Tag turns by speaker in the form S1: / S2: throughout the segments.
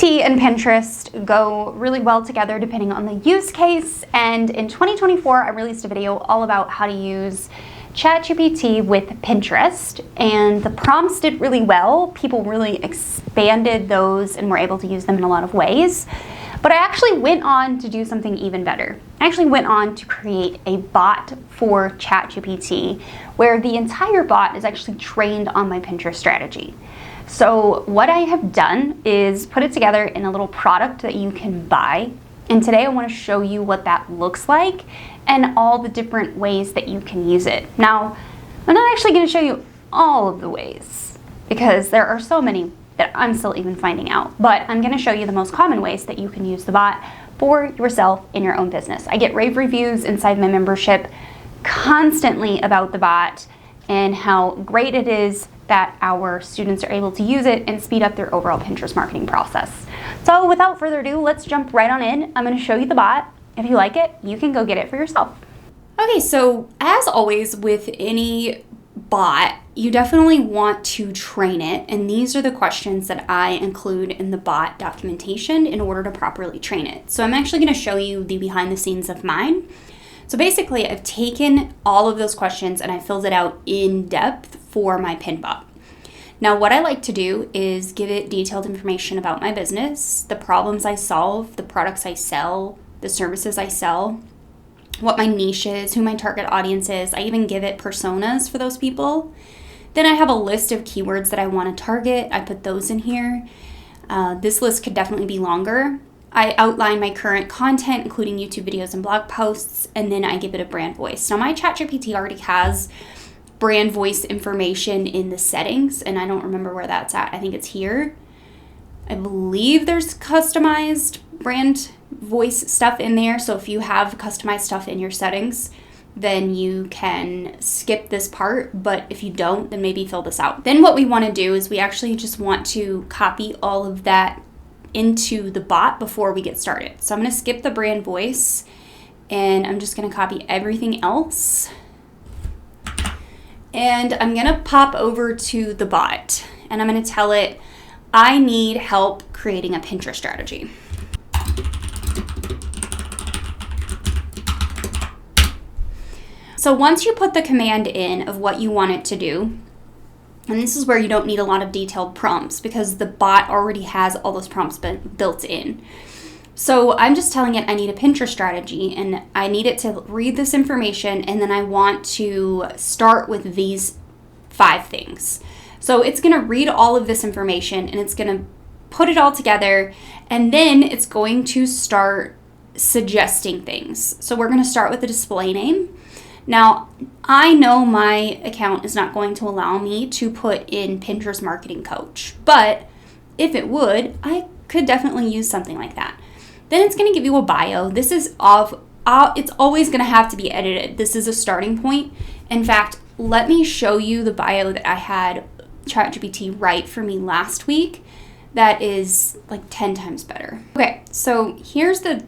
S1: ChatGPT and Pinterest go really well together depending on the use case, and in 2024 I released a video all about how to use ChatGPT with Pinterest, and the prompts did really well. People really expanded those and were able to use them in a lot of ways. But I actually went on to do something even better. I actually went on to create a bot for ChatGPT where the entire bot is actually trained on my Pinterest strategy. So what I have done is put it together in a little product that you can buy. And today I want to show you what that looks like and all the different ways that you can use it. Now, I'm not actually going to show you all of the ways because there are so many that I'm still even finding out. But I'm going to show you the most common ways that you can use the bot for yourself in your own business. I get rave reviews inside my membership constantly about the bot and how great it is that our students are able to use it and speed up their overall Pinterest marketing process. So without further ado, let's jump right on in. I'm going to show you the bot. If you like it, you can go get it for yourself. Okay, so as always with any bot, you definitely want to train it, and these are the questions that I include in the bot documentation in order to properly train it. So I'm actually going to show you the behind the scenes of mine. So basically, I've taken all of those questions and I filled it out in depth for my pin bot. Now, what I like to do is give it detailed information about my business, the problems I solve, the products I sell, the services I sell, what my niche is, who my target audience is. I even give it personas for those people. Then I have a list of keywords that I want to target. I put those in here. This list could definitely be longer. I outline my current content, including YouTube videos and blog posts, and then I give it a brand voice. Now, my ChatGPT already has brand voice information in the settings, and I don't remember where that's at. I think it's here. I believe there's customized brand voice stuff in there. So if you have customized stuff in your settings, then you can skip this part. But if you don't, then maybe fill this out. Then what we want to do is we actually just want to copy all of that into the bot before we get started. So I'm going to skip the brand voice and I'm just going to copy everything else. And I'm going to pop over to the bot and I'm going to tell it I need help creating a Pinterest strategy. So once you put the command in of what you want it to do, and this is where you don't need a lot of detailed prompts because the bot already has all those prompts built in. So I'm just telling it I need a Pinterest strategy and I need it to read this information, and then I want to start with these 5 things. So it's going to read all of this information and it's going to put it all together, and then it's going to start suggesting things. So we're going to start with the display name. Now, I know my account is not going to allow me to put in Pinterest Marketing Coach, but if it would, I could definitely use something like that. Then it's going to give you a bio. This is it's always going to have to be edited. This is a starting point. In fact, let me show you the bio that I had ChatGPT write for me last week. That is like 10 times better. Okay, so here's the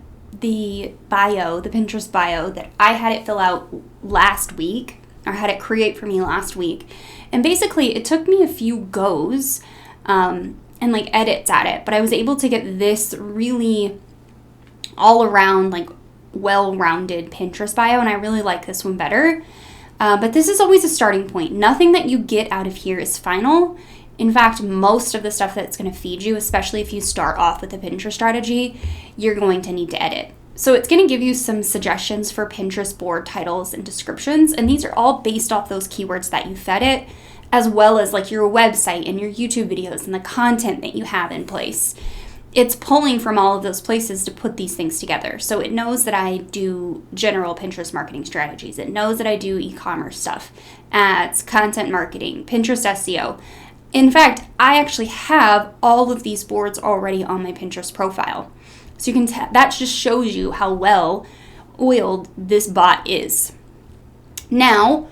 S1: bio, the Pinterest bio that I had it fill out last week, or had it create for me last week. And basically it took me a few goes and like edits at it, but I was able to get this really all around like well-rounded Pinterest bio, and I really like this one better. But this is always a starting point. Nothing that you get out of here is final. In fact, most of the stuff that's going to feed you, especially if you start off with a Pinterest strategy, you're going to need to edit. So it's going to give you some suggestions for Pinterest board titles and descriptions, and these are all based off those keywords that you fed it, as well as like your website and your YouTube videos and the content that you have in place. It's pulling from all of those places to put these things together. So it knows that I do general Pinterest marketing strategies. It knows that I do e-commerce stuff, ads, content marketing, Pinterest SEO. In fact, I actually have all of these boards already on my Pinterest profile. So you can that just shows you how well oiled this bot is. Now,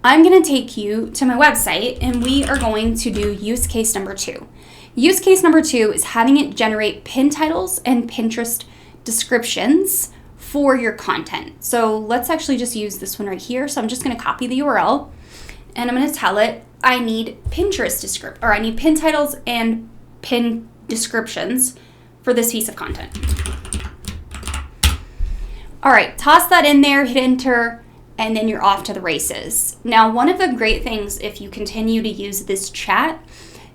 S1: I'm going to take you to my website and we are going to do use case number 2. Use case number 2 is having it generate pin titles and Pinterest descriptions for your content. So let's actually just use this one right here. So I'm just going to copy the URL and I'm going to tell it I need Pinterest I need pin titles and pin descriptions for this piece of content. All right, toss that in there, hit enter, and then you're off to the races. Now, one of the great things if you continue to use this chat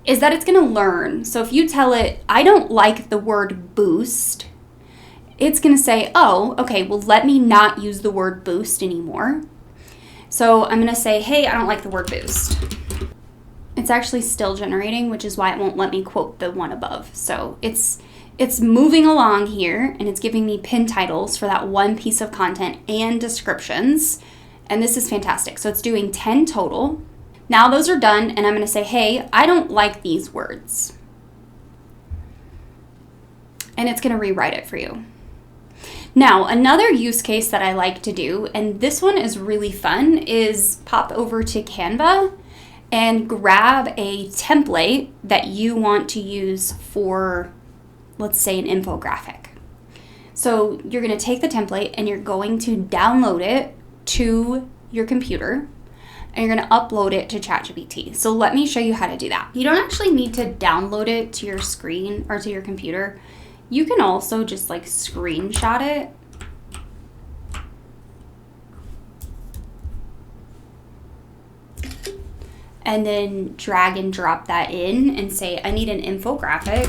S1: is that it's gonna learn. So if you tell it, I don't like the word boost, it's gonna say, oh, okay, well, let me not use the word boost anymore. So I'm gonna say, hey, I don't like the word boost. It's actually still generating, which is why it won't let me quote the one above. So it's moving along here, and it's giving me pin titles for that one piece of content and descriptions. And this is fantastic. So it's doing 10 total. Now those are done, and I'm gonna say, hey, I don't like these words. And it's gonna rewrite it for you. Now, another use case that I like to do, and this one is really fun, is pop over to Canva and grab a template that you want to use for, let's say, an infographic. So you're gonna take the template and you're going to download it to your computer, and you're gonna upload it to ChatGPT. So let me show you how to do that. You don't actually need to download it to your screen or to your computer. You can also just like screenshot it. And then drag and drop that in and say, I need an infographic.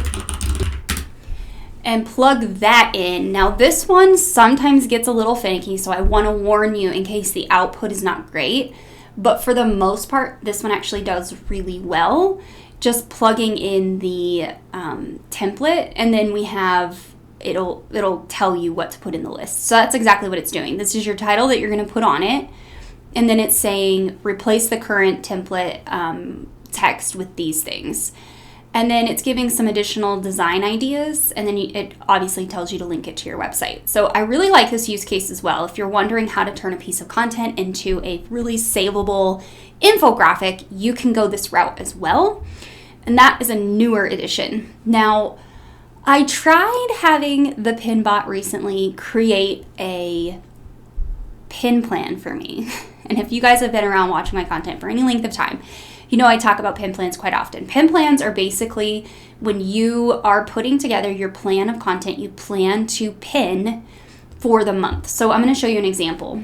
S1: And plug that in. Now this one sometimes gets a little finicky, so I wanna warn you in case the output is not great. But for the most part, this one actually does really well. Just plugging in the template, and then we have, it'll tell you what to put in the list. So that's exactly what it's doing. This is your title that you're gonna put on it. And then it's saying, replace the current template text with these things. And then it's giving some additional design ideas, and then it obviously tells you to link it to your website. So I really like this use case as well. If you're wondering how to turn a piece of content into a really savable infographic, you can go this route as well. And that is a newer edition. Now, I tried having the Pinbot recently create a pin plan for me. And if you guys have been around watching my content for any length of time, you know I talk about pin plans quite often. Pin plans are basically when you are putting together your plan of content, you plan to pin for the month. So I'm going to show you an example.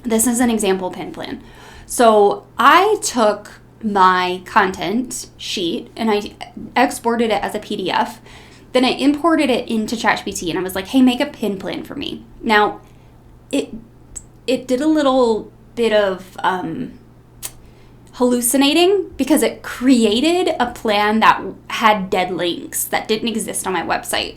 S1: This is an example pin plan. So I took my content sheet and I exported it as a PDF. Then I imported it into ChatGPT and I was like, hey, make a pin plan for me. Now, it did a little bit of hallucinating because it created a plan that had dead links that didn't exist on my website.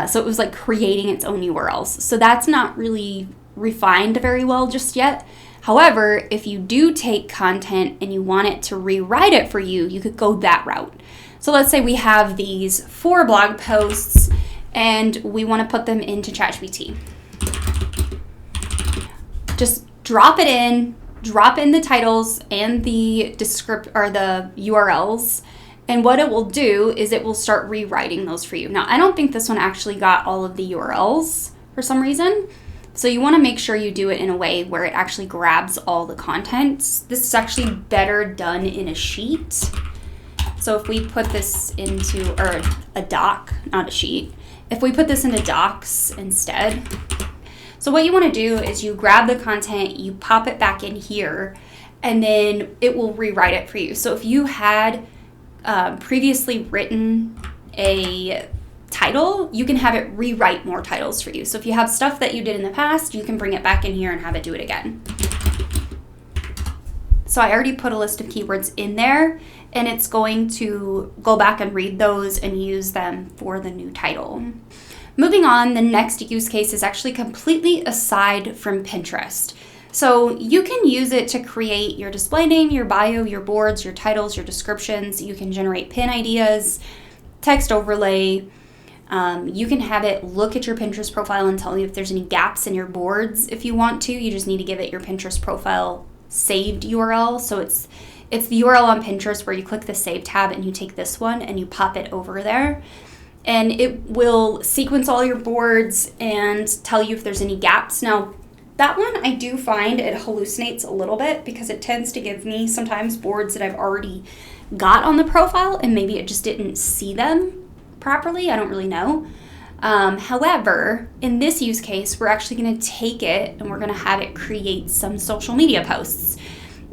S1: So it was like creating its own URLs. So that's not really refined very well just yet. However, if you do take content and you want it to rewrite it for you, you could go that route. So let's say we have these 4 blog posts and we want to put them into ChatGPT. Just drop it in, drop in the titles and the the URLs, and what it will do is it will start rewriting those for you. Now, I don't think this one actually got all of the URLs for some reason, so you want to make sure you do it in a way where it actually grabs all the content. This is actually better done in a sheet. So if we put this into, or a doc, not a sheet, if we put this into docs instead. So what you want to do is you grab the content, you pop it back in here, and then it will rewrite it for you. So if you had previously written a title, you can have it rewrite more titles for you. So if you have stuff that you did in the past, you can bring it back in here and have it do it again. So I already put a list of keywords in there, and it's going to go back and read those and use them for the new title. Moving on, the next use case is actually completely aside from Pinterest. So you can use it to create your display name, your bio, your boards, your titles, your descriptions. You can generate pin ideas, text overlay. You can have it look at your Pinterest profile and tell you if there's any gaps in your boards if you want to. You just need to give it your Pinterest profile saved URL. So it's the URL on Pinterest where you click the Save tab and you take this one and you pop it over there. And it will sequence all your boards and tell you if there's any gaps. Now, that one I do find it hallucinates a little bit because it tends to give me sometimes boards that I've already got on the profile and maybe it just didn't see them properly. I don't really know. However, in this use case, we're actually going to take it and we're going to have it create some social media posts.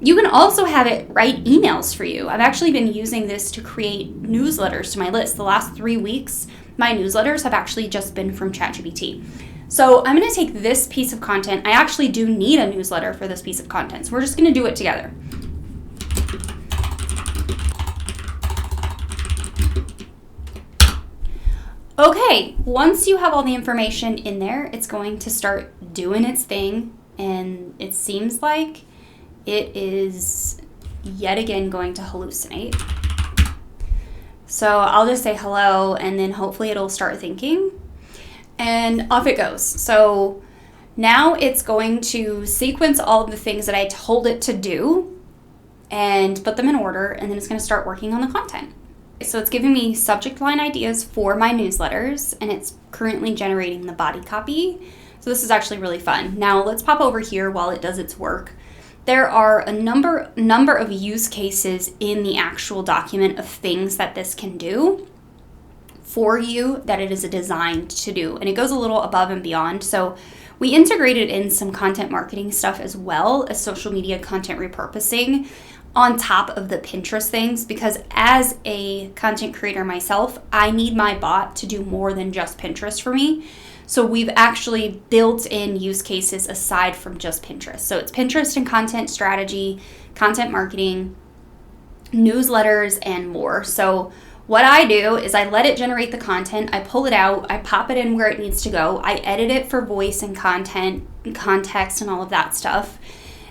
S1: You can also have it write emails for you. I've actually been using this to create newsletters to my list. The last 3 weeks, my newsletters have actually just been from ChatGPT. So I'm going to take this piece of content. I actually do need a newsletter for this piece of content. So we're just going to do it together. Okay, once you have all the information in there, it's going to start doing its thing, and it seems like it is yet again going to hallucinate. So I'll just say hello, and then hopefully it'll start thinking, and off it goes. So now it's going to sequence all of the things that I told it to do and put them in order, and then it's going to start working on the content. So it's giving me subject line ideas for my newsletters, and it's currently generating the body copy. So this is actually really fun. Now let's pop over here while it does its work. There are a number of use cases in the actual document of things that this can do for you that it is designed to do. And it goes a little above and beyond. So we integrated in some content marketing stuff as well as social media content repurposing on top of the Pinterest things, because as a content creator myself, I need my bot to do more than just Pinterest for me. So we've actually built in use cases aside from just Pinterest. So it's Pinterest and content strategy, content marketing, newsletters, and more. So what I do is I let it generate the content, I pull it out, I pop it in where it needs to go, I edit it for voice and content and context and all of that stuff,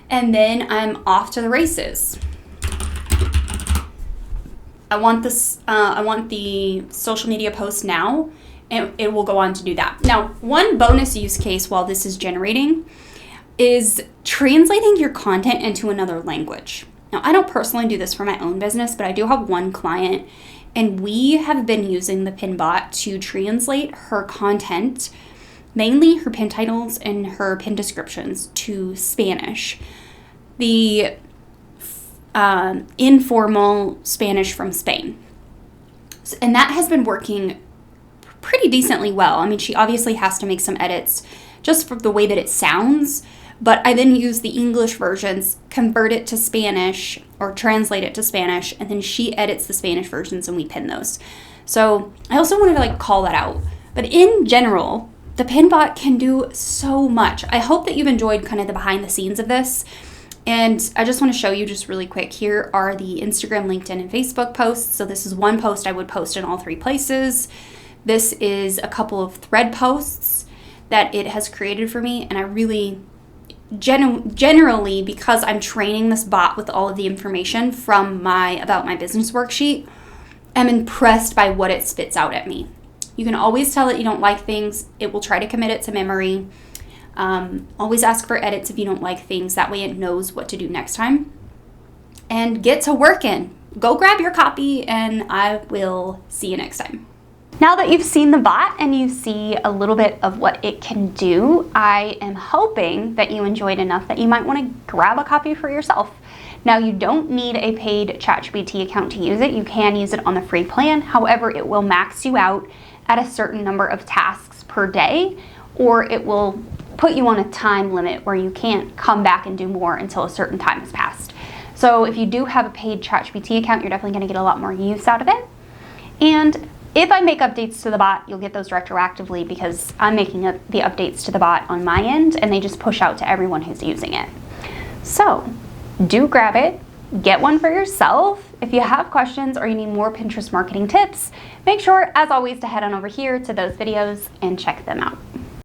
S1: and then I'm off to the races. I want the social media post now, and it will go on to do that. Now, one bonus use case while this is generating is translating your content into another language. Now, I don't personally do this for my own business, but I do have one client, and we have been using the Pin bot to translate her content, mainly her pin titles and her pin descriptions, to Spanish. The informal Spanish from Spain. And that has been working pretty decently well. I mean, she obviously has to make some edits just for the way that it sounds, but I then use the English versions, convert it to Spanish or translate it to Spanish, and then she edits the Spanish versions and we pin those. So I also wanted to call that out. But in general, the Pin bot can do so much. I hope that you've enjoyed kind of the behind the scenes of this. And I just want to show you just really quick. Here are the Instagram, LinkedIn, and Facebook posts. So this is one post I would post in all 3 places. This is a couple of thread posts that it has created for me. And I really, generally, because I'm training this bot with all of the information from my About My Business worksheet, I'm impressed by what it spits out at me. You can always tell it you don't like things. It will try to commit it to memory. Always ask for edits if you don't like things. That way it knows what to do next time. And get to working. Go grab your copy, and I will see you next time. Now that you've seen the bot and you see a little bit of what it can do, I am hoping that you enjoyed enough that you might want to grab a copy for yourself. Now, you don't need a paid ChatGPT account to use it. You can use it on the free plan. However, it will max you out at a certain number of tasks per day, or it will put you on a time limit where you can't come back and do more until a certain time has passed. So if you do have a paid ChatGPT account, you're definitely going to get a lot more use out of it. And if I make updates to the bot, you'll get those retroactively because I'm making the updates to the bot on my end, and they just push out to everyone who's using it. So do grab it, get one for yourself. If you have questions or you need more Pinterest marketing tips, make sure, as always, to head on over here to those videos and check them out.